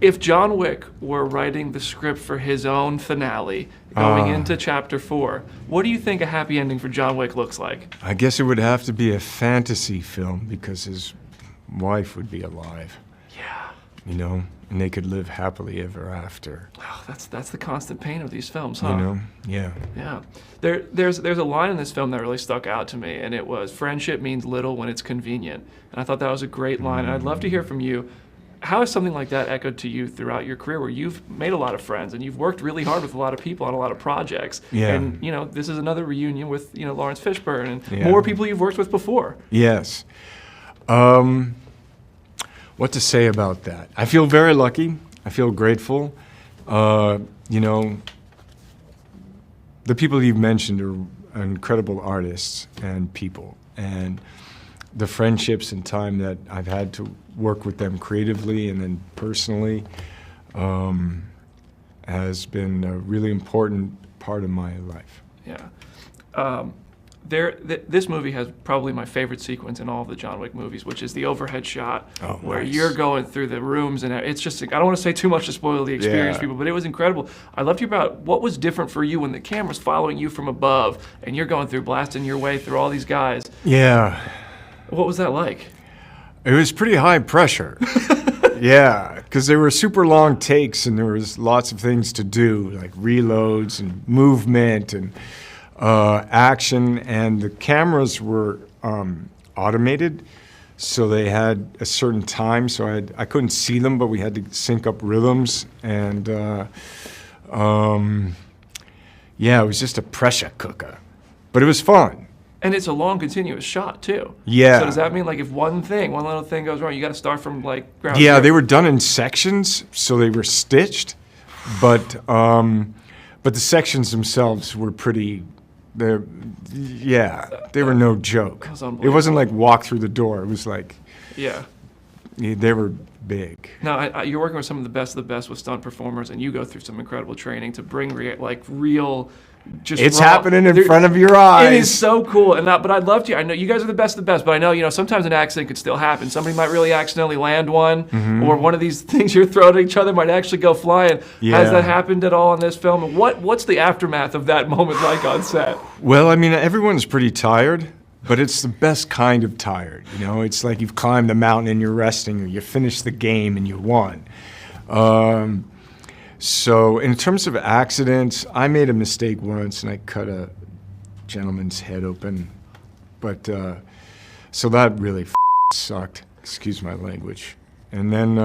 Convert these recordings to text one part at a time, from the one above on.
If John Wick were writing the script for his own finale, going into Chapter 4, what do you think a happy ending for John Wick looks like? I guess it would have to be a fantasy film because his wife would be alive. Yeah. You know, and they could live happily ever after. Oh, that's the constant pain of these films, huh? You know? Yeah. Yeah. There's a line in this film that really stuck out to me, and it was, "Friendship means little when it's convenient." And I thought that was a great line, and I'd love to hear from you. How has something like that echoed to you throughout your career, where you've made a lot of friends and you've worked really hard with a lot of people on a lot of projects? Yeah. And, you know, this is another reunion with, you know, Lawrence Fishburne and Yeah. more people you've worked with before. Yes. What to say about that? I feel very lucky. I feel grateful. You know, the people you've mentioned are incredible artists and people. And the friendships and time that I've had to work with them creatively and then personally has been a really important part of my life. Yeah. This movie has probably my favorite sequence in all of the John Wick movies, which is the overhead shot where nice. you're going through the rooms, and it's just, I don't want to say too much to spoil the experience, Yeah. people, but it was incredible. I'd love to hear about what was different for you when the camera's following you from above and you're going through, blasting your way through all these guys. Yeah. What was that like? It was pretty high pressure. Yeah, because they were super long takes and there was lots of things to do, like reloads and movement and action, and the cameras were automated, so they had a certain time, so I couldn't see them, but we had to sync up rhythms, and yeah, it was just a pressure cooker, but it was fun. And it's a long, continuous shot, too. Yeah. So does that mean, like, if one little thing goes wrong, you got to start from, like, ground Yeah, zero? they were done in sections, so they were stitched, but the sections themselves were pretty. They were no joke. That was It unbelievable. wasn't like walk through the door. It was like Yeah. they were big. Now, you're working with some of the best with stunt performers, and you go through some incredible training to bring real, just It's raw- happening in there- front of your eyes. It is so cool, but I'd love to. I know you guys are the best, but I know, you know, sometimes an accident could still happen. Somebody might really accidentally land one, or one of these things you're throwing at each other might actually go flying. Yeah. Has that happened at all in this film? What's the aftermath of that moment like on set? Well, I mean, everyone's pretty tired, but it's the best kind of tired. You know, it's like you've climbed the mountain and you're resting, or you finished the game and you won. So in terms of accidents, I made a mistake once and I cut a gentleman's head open. But so that really sucked. Excuse my language. And then,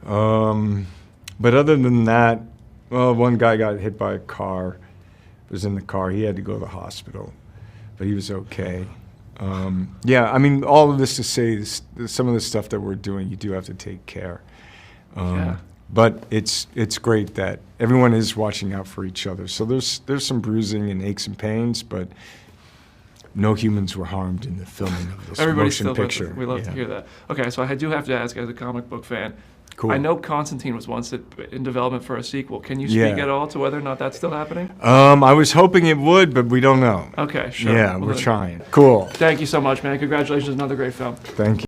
but other than that, well, one guy got hit by a car. Was in the car. He had to go to the hospital, but he was okay. Yeah, I mean, all of this to say, some of the stuff that we're doing, you do have to take care. Yeah. But it's great that everyone is watching out for each other. So there's some bruising and aches and pains, but no humans were harmed in the filming of this Everybody's motion still picture. We love to hear that. Okay, so I do have to ask, as a comic book fan, Cool. I know Constantine was once in development for a sequel. Can you speak Yeah. at all to whether or not that's still happening? I was hoping it would, but we don't know. Okay, sure. Yeah, Well, we're then- trying. Cool. Thank you so much, man. Congratulations, another great film. Thank you.